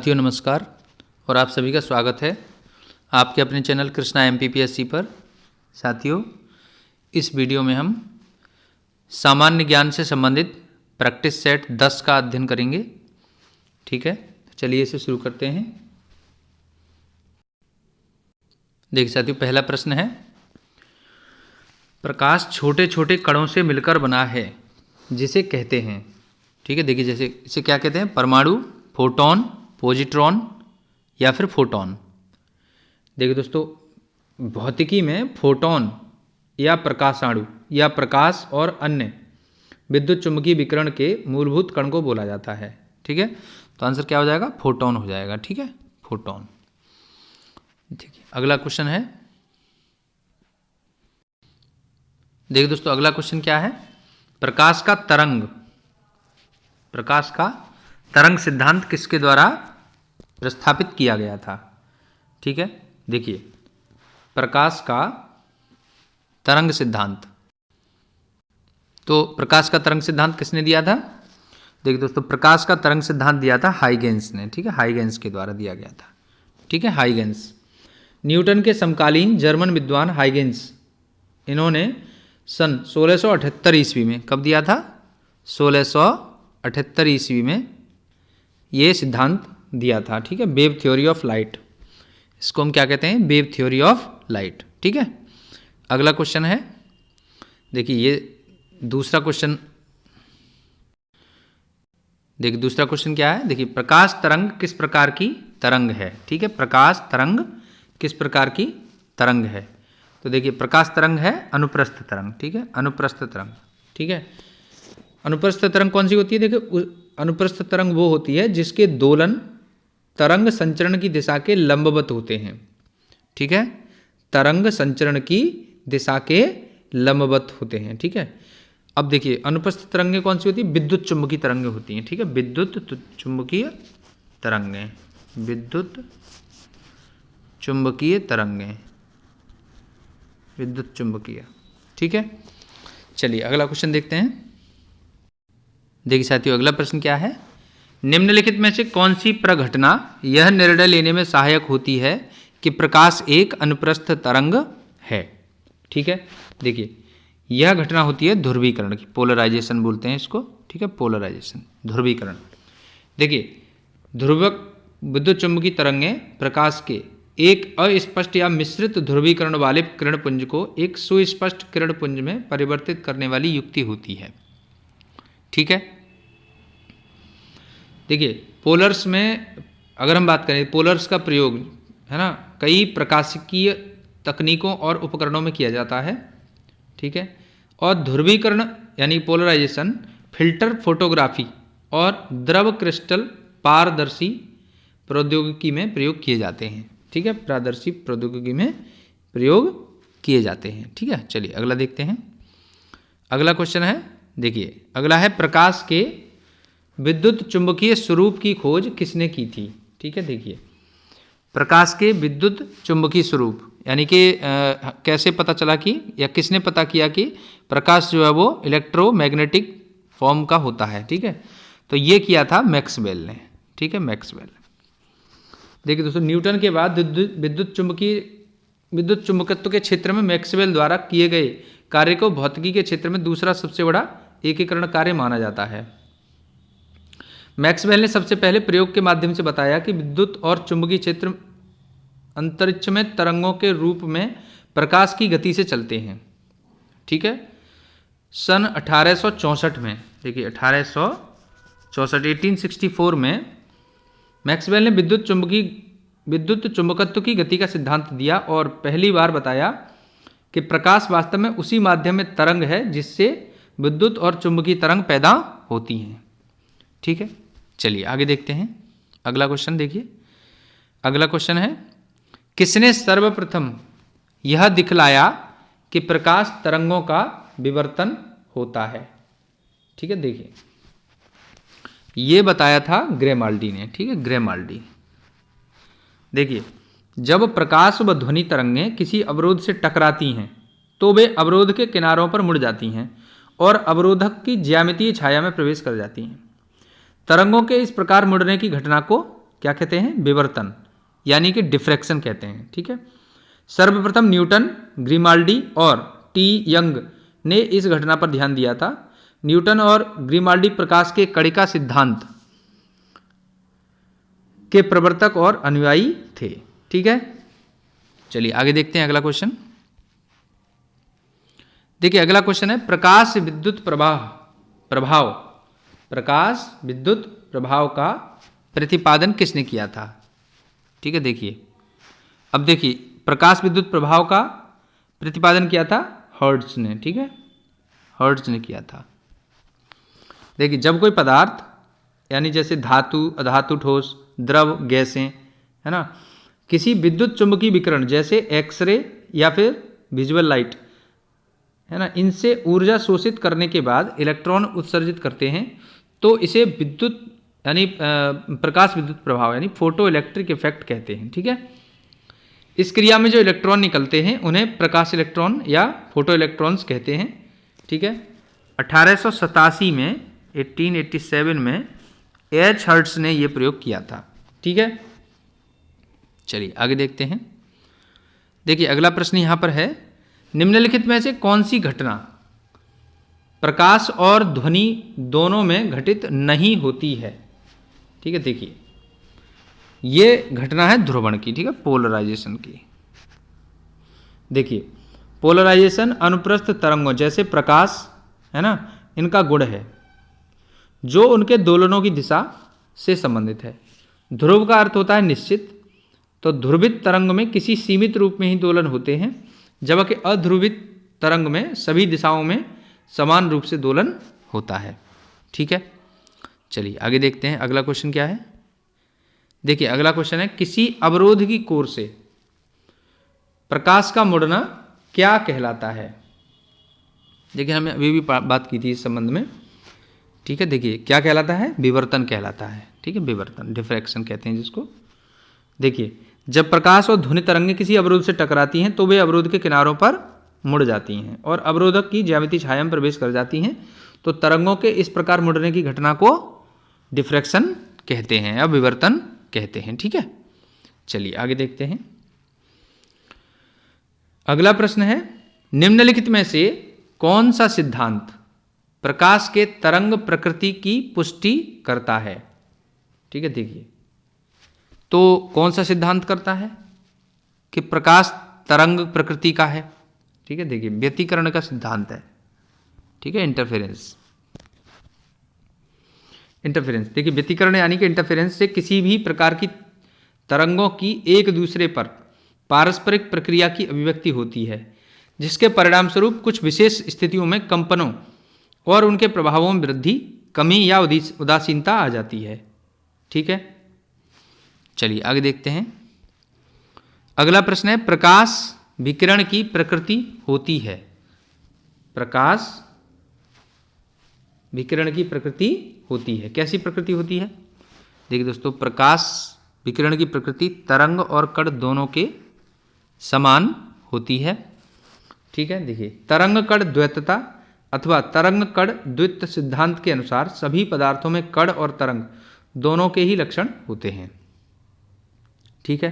साथियों नमस्कार और आप सभी का स्वागत है आपके अपने चैनल कृष्णा MPPSC पर। साथियों, इस वीडियो में हम सामान्य ज्ञान से संबंधित प्रैक्टिस सेट 10 का अध्ययन करेंगे। ठीक है, चलिए इसे शुरू करते हैं। देखिए साथियों, पहला प्रश्न है, प्रकाश छोटे छोटे कणों से मिलकर बना है जिसे कहते हैं। ठीक है, देखिए जैसे इसे क्या कहते हैं, परमाणु, फोटोन, पॉजिट्रॉन या फिर फोटोन। देखिए दोस्तों, भौतिकी में फोटोन या प्रकाशाणु या प्रकाश और अन्य विद्युत चुम्बकीय विकिरण के मूलभूत कण को बोला जाता है। ठीक है, तो आंसर क्या हो जाएगा, फोटोन हो जाएगा। ठीक है, फोटोन। ठीक है, अगला क्वेश्चन है, देखिए दोस्तों अगला क्वेश्चन क्या है, प्रकाश का तरंग सिद्धांत किसके द्वारा प्रस्तावित किया गया था। ठीक है, देखिए प्रकाश का तरंग सिद्धांत, तो प्रकाश का तरंग सिद्धांत किसने दिया था। देखिए दोस्तों, प्रकाश का तरंग सिद्धांत दिया था हाइगेंस ने। ठीक है, हाइगेंस के द्वारा दिया गया था। ठीक है, हाइगेंस न्यूटन के समकालीन जर्मन विद्वान हाइगेंस, इन्होंने सन 1678 ईस्वी में, कब दिया था, 1678 ईस्वी में ये सिद्धांत दिया था। ठीक है, वेव थ्योरी ऑफ लाइट, इसको हम क्या कहते हैं, वेव थ्योरी ऑफ लाइट। ठीक है, अगला क्वेश्चन है, देखिए ये दूसरा क्वेश्चन, देखिए दूसरा क्वेश्चन क्या है, देखिए प्रकाश तरंग किस प्रकार की तरंग है। ठीक है, प्रकाश तरंग किस प्रकार की तरंग है, तो देखिए प्रकाश तरंग है अनुप्रस्थ तरंग। ठीक है, अनुप्रस्थ तरंग। ठीक है, अनुप्रस्थ तरंग कौन सी होती है, देखिए अनुप्रस्थ तरंग वो होती है जिसके दोलन तरंग संचरण की दिशा के लंबवत होते हैं। ठीक है, तरंग संचरण की दिशा के लंबवत होते हैं। ठीक है, अब देखिए अनुप्रस्थ तरंगें कौन सी होती है, विद्युत चुम्बकीय तरंगें होती हैं। ठीक है, विद्युत चुम्बकीय तरंगें, विद्युत चुम्बकीय तरंगें, विद्युत चुम्बकीय। ठीक है, चलिए अगला क्वेश्चन देखते हैं। देखिए साथियों, अगला प्रश्न क्या है, निम्नलिखित में से कौन सी प्रघटना यह निर्णय लेने में सहायक होती है कि प्रकाश एक अनुप्रस्थ तरंग है। ठीक है, देखिए यह घटना होती है ध्रुवीकरण की, पोलराइजेशन बोलते हैं इसको। ठीक है, पोलराइजेशन, ध्रुवीकरण। देखिए ध्रुवक विद्युत चुम्बकीय तरंगें प्रकाश के एक अस्पष्ट या मिश्रित ध्रुवीकरण वाले किरण पुंज को एक सुस्पष्ट किरण पुंज में परिवर्तित करने वाली युक्ति होती है। ठीक है, देखिए पोलर्स में अगर हम बात करें, पोलर्स का प्रयोग है ना कई प्रकाशिकीय तकनीकों और उपकरणों में किया जाता है। ठीक है, और ध्रुवीकरण यानी पोलराइजेशन फिल्टर फोटोग्राफी और द्रव क्रिस्टल पारदर्शी प्रौद्योगिकी में प्रयोग किए जाते हैं। ठीक है, पारदर्शी प्रौद्योगिकी में प्रयोग किए जाते हैं। ठीक है, चलिए अगला देखते हैं। अगला क्वेश्चन है, देखिए अगला है, प्रकाश के विद्युत चुम्बकीय स्वरूप की खोज किसने की थी। ठीक है, देखिए प्रकाश के विद्युत चुम्बकीय स्वरूप यानी कि कैसे पता चला कि या किसने पता किया कि प्रकाश जो है वो इलेक्ट्रोमैग्नेटिक फॉर्म का होता है। ठीक है, तो ये किया था मैक्सवेल ने। ठीक है, मैक्सवेल। देखिए दोस्तों, न्यूटन के बाद विद्युत चुम्बकत्व के क्षेत्र में मैक्सवेल द्वारा किए गए कार्य को भौतिकी के क्षेत्र में दूसरा सबसे बड़ा एकीकरण कार्य माना जाता है। मैक्सवेल ने सबसे पहले प्रयोग के माध्यम से बताया कि विद्युत और चुंबकीय क्षेत्र अंतरिक्ष में तरंगों के रूप में प्रकाश की गति से चलते हैं। ठीक है, सन 1864 में, देखिए 1864 1864 में मैक्सवेल ने विद्युत चुंबकत्व की गति का सिद्धांत दिया और पहली बार बताया कि प्रकाश वास्तव में उसी माध्यम में तरंग है जिससे विद्युत और चुंबकीय तरंग पैदा होती हैं। ठीक है, चलिए आगे देखते हैं। अगला क्वेश्चन देखिए, अगला क्वेश्चन है, किसने सर्वप्रथम यह दिखलाया कि प्रकाश तरंगों का विवर्तन होता है। ठीक है, देखिए ये बताया था ग्रेमाल्डी ने। ठीक है, ग्रेमाल्डी। देखिए जब प्रकाश व ध्वनि तरंगें किसी अवरोध से टकराती हैं तो वे अवरोध के किनारों पर मुड़ जाती हैं और अवरोधक की ज्यामितीय छाया में प्रवेश कर जाती हैं। तरंगों के इस प्रकार मुड़ने की घटना को क्या कहते हैं, विवर्तन यानी कि डिफ्रैक्शन कहते हैं। ठीक है, सर्वप्रथम न्यूटन, ग्रीमाल्डी और टी यंग ने इस घटना पर ध्यान दिया था। न्यूटन और ग्रीमाल्डी प्रकाश के कणिका सिद्धांत के प्रवर्तक और अनुयायी थे। ठीक है, चलिए आगे देखते हैं अगला क्वेश्चन। देखिए अगला क्वेश्चन है प्रकाश विद्युत प्रभाव प्रकाश विद्युत प्रभाव का प्रतिपादन किसने किया था। ठीक है, देखिए अब देखिए प्रकाश विद्युत प्रभाव का प्रतिपादन किया था हर्ट्ज ने। ठीक है, हर्ट्ज ने किया था। देखिए जब कोई पदार्थ यानी जैसे धातु, अधातु, ठोस, द्रव, गैसें, है ना, किसी विद्युत चुंबकीय विकिरण जैसे एक्सरे या फिर विजुअल लाइट, है ना, इनसे ऊर्जा शोषित करने के बाद इलेक्ट्रॉन उत्सर्जित करते हैं तो इसे विद्युत यानी प्रकाश विद्युत प्रभाव यानी फोटो इलेक्ट्रिक इफेक्ट कहते हैं। ठीक है, इस क्रिया में जो इलेक्ट्रॉन निकलते हैं उन्हें प्रकाश इलेक्ट्रॉन या फोटो इलेक्ट्रॉन्स कहते हैं। ठीक है, 1887 में 1887 में एच हर्ट्ज ने यह प्रयोग किया था। ठीक है, चलिए आगे देखते हैं। देखिए अगला प्रश्न यहां पर है निम्नलिखित में से कौन सी घटना प्रकाश और ध्वनि दोनों में घटित नहीं होती है। ठीक है, देखिए ये घटना है ध्रुवण की। ठीक है, पोलराइजेशन की। देखिए पोलराइजेशन अनुप्रस्थ तरंगों जैसे प्रकाश, है ना, इनका गुण है जो उनके दोलनों की दिशा से संबंधित है। ध्रुव का अर्थ होता है निश्चित, तो ध्रुवित तरंग में किसी सीमित रूप में ही दोलन होते हैं, जबकि अध्रुवित तरंग में सभी दिशाओं में समान रूप से दोलन होता है। ठीक है, चलिए आगे देखते हैं अगला क्वेश्चन क्या है। देखिए अगला क्वेश्चन है किसी अवरोध की कोर से प्रकाश का मुड़ना क्या कहलाता है। देखिए हमने अभी भी बात की थी इस संबंध में। ठीक है, देखिए क्या कहलाता है, विवर्तन कहलाता है। ठीक है, विवर्तन, डिफ्रैक्शन कहते हैं जिसको। देखिए जब प्रकाश और ध्वनि तरंगें किसी अवरोध से टकराती हैं तो वे अवरोध के किनारों पर मुड़ जाती हैं और अवरोधक की ज्यामितीय छाया में प्रवेश कर जाती हैं, तो तरंगों के इस प्रकार मुड़ने की घटना को डिफ्रैक्शन कहते हैं या विवर्तन कहते हैं। ठीक है, चलिए आगे देखते हैं। अगला प्रश्न है निम्नलिखित में से कौन सा सिद्धांत प्रकाश के तरंग प्रकृति की पुष्टि करता है। ठीक है, देखिए तो कौन सा सिद्धांत करता है कि प्रकाश तरंग प्रकृति का है। ठीक है, देखिए व्यतिकरण का सिद्धांत है। ठीक है, इंटरफेरेंस। देखिए व्यतिकरण यानी कि इंटरफेरेंस से किसी भी प्रकार की तरंगों की एक दूसरे पर पारस्परिक प्रक्रिया की अभिव्यक्ति होती है, जिसके परिणाम स्वरूप कुछ विशेष स्थितियों में कंपनों और उनके प्रभावों में वृद्धि, कमी या उदासीनता आ जाती है। ठीक है, चलिए आगे देखते हैं। अगला प्रश्न है प्रकाश विकिरण की प्रकृति होती है। प्रकाश विकिरण की प्रकृति होती है, कैसी प्रकृति होती है। देखिए दोस्तों प्रकाश विकिरण की प्रकृति तरंग और कण दोनों के समान होती है। ठीक है, देखिए तरंग कण द्वैतता अथवा तरंग कण द्वित्व सिद्धांत के अनुसार सभी पदार्थों में कण और तरंग दोनों के ही लक्षण होते हैं। ठीक है,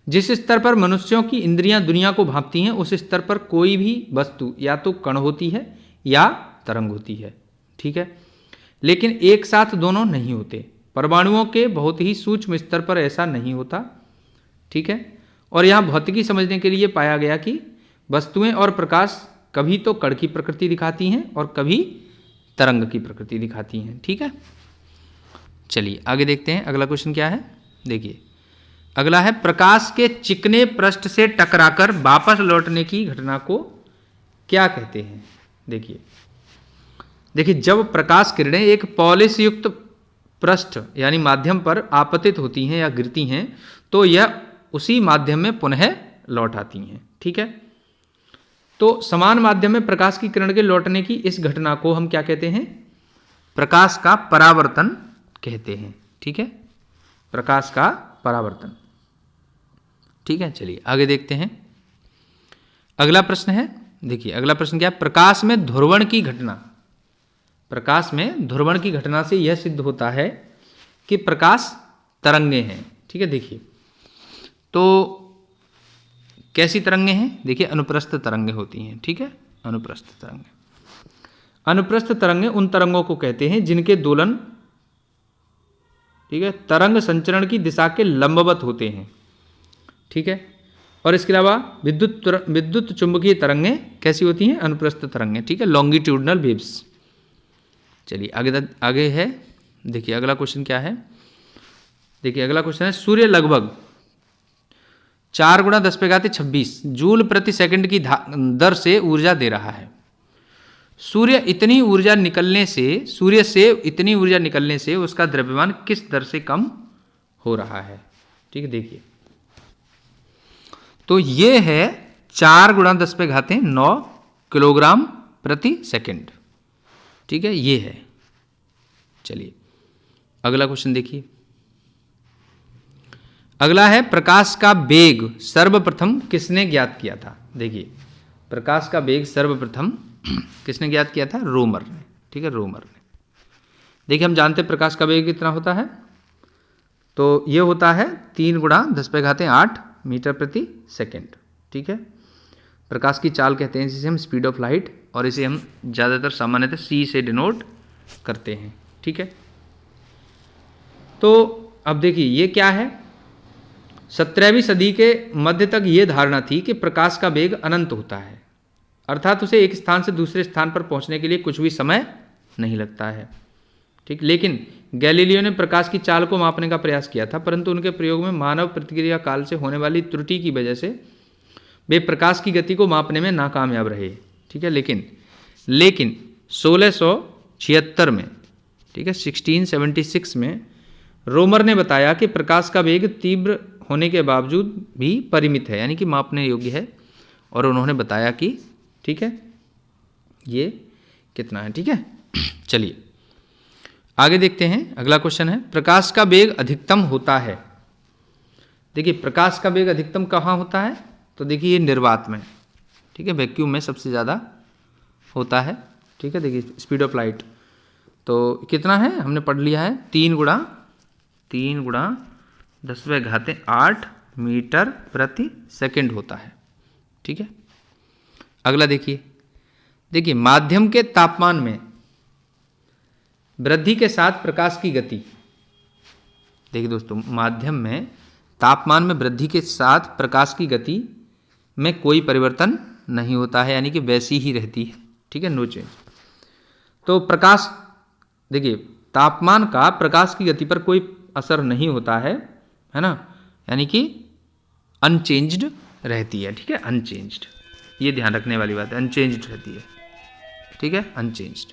जिस स्तर पर मनुष्यों की इंद्रियां दुनिया को भांपती हैं उस स्तर पर कोई भी वस्तु या तो कण होती है या तरंग होती है। ठीक है, लेकिन एक साथ दोनों नहीं होते। परमाणुओं के बहुत ही सूक्ष्म स्तर पर ऐसा नहीं होता। ठीक है, और यहाँ भौतिकी समझने के लिए पाया गया कि वस्तुएं और प्रकाश कभी तो कण की प्रकृति दिखाती हैं और कभी तरंग की प्रकृति दिखाती हैं। ठीक है, चलिए आगे देखते हैं अगला क्वेश्चन क्या है। देखिए अगला है प्रकाश के चिकने पृष्ठ से टकराकर वापस लौटने की घटना को क्या कहते हैं। देखिए जब प्रकाश किरणें एक पॉलिश युक्त पृष्ठ यानी माध्यम पर आपतित होती हैं या गिरती हैं तो यह उसी माध्यम में पुनः लौट आती हैं। ठीक है, तो समान माध्यम में प्रकाश की किरण के लौटने की इस घटना को हम क्या कहते हैं, प्रकाश का परावर्तन कहते हैं। ठीक है, प्रकाश का परावर्तन। ठीक है, चलिए आगे देखते हैं। अगला प्रश्न है, देखिए अगला प्रश्न क्या है, प्रकाश में ध्रुवण की घटना। प्रकाश में ध्रुवण की घटना से यह सिद्ध होता है कि प्रकाश तरंगे हैं। ठीक है, देखिए तो कैसी तरंगे हैं, देखिए अनुप्रस्थ तरंगे होती हैं। ठीक है, अनुप्रस्थ तरंगे, अनुप्रस्थ तरंगे उन तरंगों को कहते हैं जिनके दोलन, ठीक है, तरंग संचरण की दिशा के लंबवत होते हैं। ठीक है, और इसके अलावा विद्युत चुंबकीय तरंगें कैसी होती हैं, अनुप्रस्थ तरंगें। ठीक है, लॉन्गिट्यूडनल वेव्स। चलिए आगे है, देखिए अगला क्वेश्चन क्या है। देखिए अगला क्वेश्चन है, सूर्य लगभग 4 × 10⁻26 जूल प्रति सेकंड की दर से ऊर्जा दे रहा है। सूर्य से इतनी ऊर्जा निकलने से उसका द्रव्यमान किस दर से कम हो रहा है। ठीक है, देखिए तो ये है 4 × 10⁹ किलोग्राम प्रति सेकंड। ठीक है, ये है। चलिए अगला क्वेश्चन देखिए, अगला है प्रकाश का वेग सर्वप्रथम किसने ज्ञात किया था। देखिए प्रकाश का वेग सर्वप्रथम किसने ज्ञात किया था, रोमर ने। ठीक है, रोमर ने। देखिए हम जानते हैं प्रकाश का वेग कितना होता है, तो ये होता है 3 × 10⁸ मीटर प्रति सेकंड। ठीक है, प्रकाश की चाल कहते हैं जिसे हम स्पीड ऑफ लाइट, और इसे हम ज़्यादातर सामान्यतः c से डिनोट करते हैं। ठीक है, तो अब देखिए ये क्या है, 17वीं सदी के मध्य तक ये धारणा थी कि प्रकाश का वेग अनंत होता है, अर्थात उसे एक स्थान से दूसरे स्थान पर पहुंचने के लिए कुछ भी समय नहीं लगता है। ठीक, लेकिन गैलीलियो ने प्रकाश की चाल को मापने का प्रयास किया था, परंतु उनके प्रयोग में मानव प्रतिक्रिया काल से होने वाली त्रुटि की वजह से वे प्रकाश की गति को मापने में नाकामयाब रहे। ठीक है, लेकिन 1676 में, ठीक है 1676 में रोमर ने बताया कि प्रकाश का वेग तीव्र होने के बावजूद भी परिमित है, यानी कि मापने योग्य है, और उन्होंने बताया कि ठीक है ये कितना है। ठीक है, चलिए आगे देखते हैं। अगला क्वेश्चन है, प्रकाश का वेग अधिकतम होता है। देखिए प्रकाश का वेग अधिकतम कहाँ होता है, तो देखिए ये निर्वात में। ठीक है, वैक्यूम में सबसे ज़्यादा होता है। ठीक है, देखिए स्पीड ऑफ लाइट तो कितना है, हमने पढ़ लिया है 3 × 10⁸ मीटर प्रति सेकंड होता है। ठीक है, अगला देखिए माध्यम के तापमान में वृद्धि के साथ प्रकाश की गति। देखिए दोस्तों, माध्यम में तापमान में वृद्धि के साथ प्रकाश की गति में कोई परिवर्तन नहीं होता है, यानी कि वैसी ही रहती है। ठीक है, नो चेंज। तो प्रकाश, देखिए तापमान का प्रकाश की गति पर कोई असर नहीं होता है ना, यानी कि अनचेंज्ड रहती है। ठीक है, अनचेंज्ड, ये ध्यान रखने वाली बात है, अनचेंज्ड रहती है। ठीक है, अनचेंज्ड।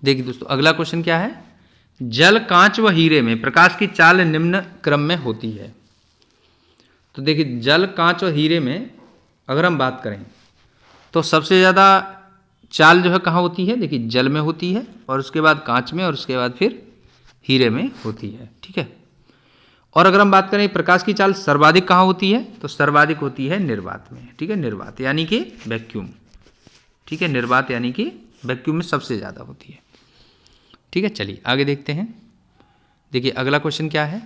देखिए दोस्तों अगला क्वेश्चन क्या है, जल, कांच व हीरे में प्रकाश की चाल निम्न क्रम में होती है। तो देखिए जल, कांच और हीरे में अगर हम बात करें तो सबसे ज़्यादा चाल जो है कहाँ होती है, देखिए जल में होती है, और उसके बाद कांच में, और उसके बाद फिर हीरे में होती है। ठीक है, और अगर हम बात करें प्रकाश की चाल सर्वाधिक कहाँ होती है, तो सर्वाधिक होती है निर्वात में। ठीक है, निर्वात यानी कि वैक्यूम। ठीक है, निर्वात यानी कि वैक्यूम में सबसे ज़्यादा होती है। ठीक है, चलिए आगे देखते हैं। देखिए अगला क्वेश्चन क्या है,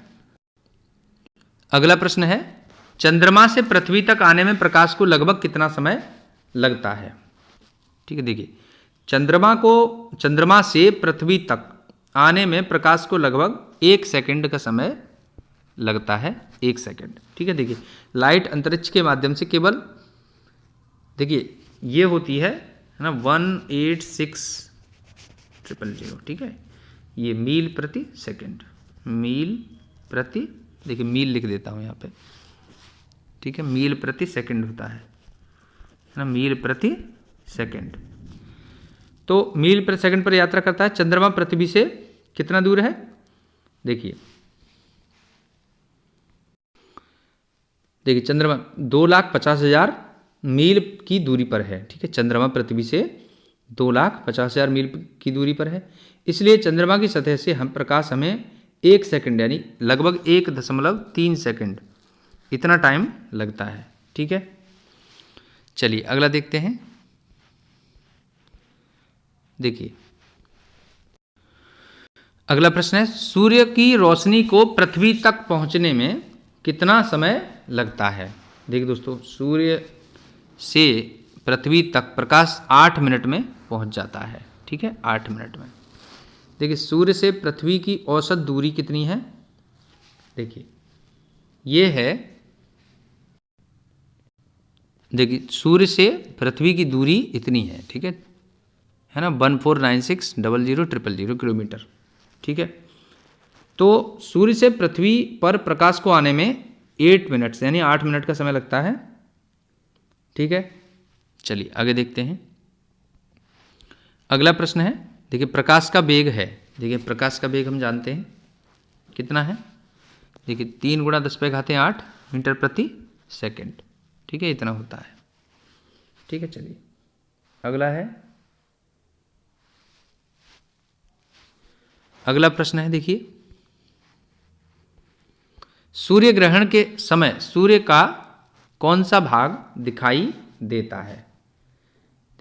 अगला प्रश्न है, चंद्रमा से पृथ्वी तक आने में प्रकाश को लगभग कितना समय लगता है। ठीक है, देखिए चंद्रमा से पृथ्वी तक आने में प्रकाश को लगभग 1 सेकंड का समय लगता है, 1 सेकंड। ठीक है, देखिए लाइट अंतरिक्ष के माध्यम से केवल, देखिए ये होती है ना 186,000। ठीक है, ये मील प्रति सेकंड, मील प्रति, देखिए मील लिख देता हूँ यहाँ पे। ठीक है, मील प्रति सेकंड होता है ना, मील प्रति सेकंड। तो मील प्रति सेकंड पर यात्रा करता है। चंद्रमा पृथ्वी से कितना दूर है, देखिए चंद्रमा 2,50,000 मील की दूरी पर है। ठीक है, चंद्रमा पृथ्वी से 2,50,000 मील की दूरी पर है, इसलिए चंद्रमा की सतह से हम प्रकाश हमें 1 सेकंड यानी लगभग 1.3 सेकंड इतना टाइम लगता है। ठीक है, चलिए अगला देखते हैं। देखिए अगला प्रश्न है, सूर्य की रोशनी को पृथ्वी तक पहुंचने में कितना समय लगता है? देखिए दोस्तों, सूर्य से पृथ्वी तक प्रकाश 8 मिनट में पहुंच जाता है। ठीक है, 8 मिनट में। देखिए, सूर्य से पृथ्वी की औसत दूरी कितनी है? देखिए, ये है, देखिए सूर्य से पृथ्वी की दूरी इतनी है। ठीक है ना, 1496000000 किलोमीटर। ठीक है, तो सूर्य से पृथ्वी पर प्रकाश को आने में 8 मिनट यानी 8 मिनट का समय लगता है। ठीक है, चलिए आगे देखते हैं। अगला प्रश्न है, देखिए प्रकाश का वेग है। देखिए प्रकाश का वेग हम जानते हैं कितना है। देखिए 3 × 10⁸ मीटर प्रति सेकंड। ठीक है, इतना होता है। ठीक है, चलिए अगला है, अगला प्रश्न है, देखिए सूर्य ग्रहण के समय सूर्य का कौन सा भाग दिखाई देता है?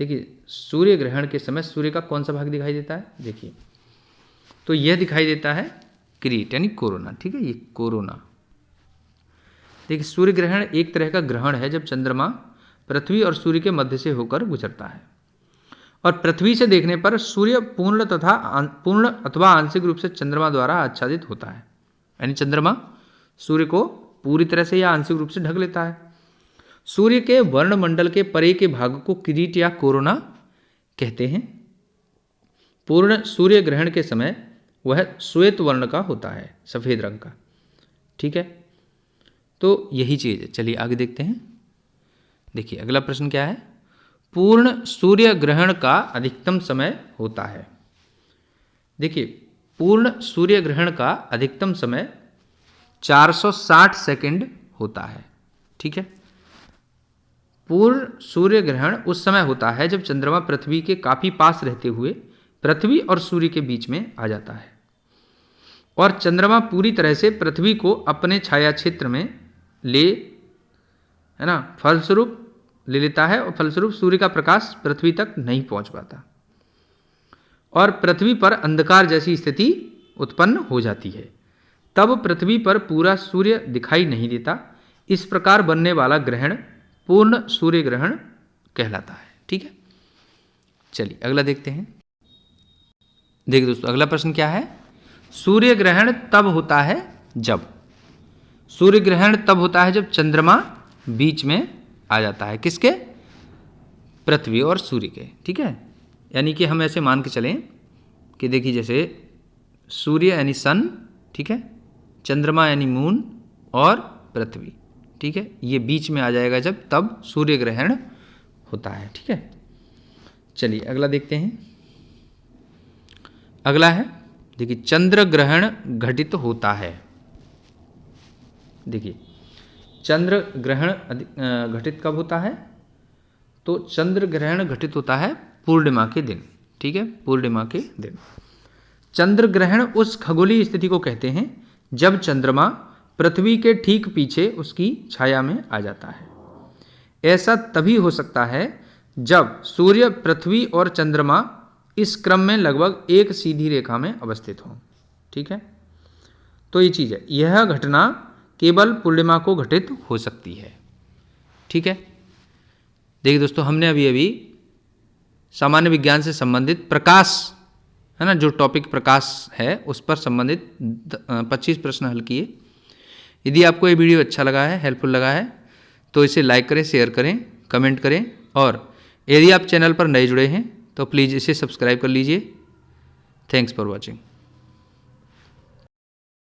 देखिए सूर्य ग्रहण के समय सूर्य का कौन सा भाग दिखाई देता है? देखिए, तो यह दिखाई देता है किरीट यानी कोरोना। ठीक है, ये कोरोना। देखिए सूर्य ग्रहण एक तरह का ग्रहण है जब चंद्रमा पृथ्वी और सूर्य के मध्य से होकर गुजरता है और पृथ्वी से देखने पर सूर्य पूर्ण अथवा आंशिक रूप से चंद्रमा द्वारा आच्छादित होता है। यानी चंद्रमा सूर्य को पूरी तरह से या आंशिक रूप से ढक लेता है। सूर्य के वर्णमंडल के परे के भाग को किरीट या कोरोना कहते हैं। पूर्ण सूर्य ग्रहण के समय वह श्वेत वर्ण का होता है, सफेद रंग का। ठीक है, तो यही चीज है। चलिए आगे देखते हैं। देखिए अगला प्रश्न क्या है, पूर्ण सूर्य ग्रहण का अधिकतम समय होता है। देखिए पूर्ण सूर्य ग्रहण का अधिकतम समय 460 सेकंड होता है। ठीक है, पूर्ण सूर्य ग्रहण उस समय होता है जब चंद्रमा पृथ्वी के काफी पास रहते हुए पृथ्वी और सूर्य के बीच में आ जाता है और चंद्रमा पूरी तरह से पृथ्वी को अपने छाया क्षेत्र में फलस्वरूप ले लेता है और फलस्वरूप सूर्य का प्रकाश पृथ्वी तक नहीं पहुंच पाता और पृथ्वी पर अंधकार जैसी स्थिति उत्पन्न हो जाती है। तब पृथ्वी पर पूरा सूर्य दिखाई नहीं देता। इस प्रकार बनने वाला ग्रहण पूर्ण सूर्य ग्रहण कहलाता है। ठीक है, चलिए अगला देखते हैं। देखिए दोस्तों अगला प्रश्न क्या है, सूर्य ग्रहण तब होता है जब सूर्य ग्रहण तब होता है जब चंद्रमा बीच में आ जाता है। किसके? पृथ्वी और सूर्य के। ठीक है, यानी कि हम ऐसे मान के चलें कि देखिए जैसे सूर्य यानी सन, ठीक है, चंद्रमा यानी मून और पृथ्वी, ठीक है, ये बीच में आ जाएगा जब, तब सूर्य ग्रहण होता है। ठीक है, चलिए अगला देखते हैं। अगला है, देखिए चंद्र ग्रहण घटित होता है। देखिए चंद्र ग्रहण घटित कब होता है? तो चंद्र ग्रहण घटित होता है पूर्णिमा के दिन। ठीक है, पूर्णिमा के दिन। चंद्र ग्रहण उस खगोलीय स्थिति को कहते हैं जब चंद्रमा पृथ्वी के ठीक पीछे उसकी छाया में आ जाता है। ऐसा तभी हो सकता है जब सूर्य, पृथ्वी और चंद्रमा इस क्रम में लगभग एक सीधी रेखा में अवस्थित हों। ठीक है, तो ये चीज़ है, यह घटना केवल पूर्णिमा को घटित हो सकती है। ठीक है, देखिए दोस्तों हमने अभी सामान्य विज्ञान से संबंधित प्रकाश है ना, जो टॉपिक प्रकाश है उस पर संबंधित 25 प्रश्न हल किए। यदि आपको ये वीडियो अच्छा लगा है, हेल्पफुल लगा है, तो इसे लाइक करें, शेयर करें, कमेंट करें और यदि आप चैनल पर नए जुड़े हैं तो प्लीज़ इसे सब्सक्राइब कर लीजिए। Thanks for watching.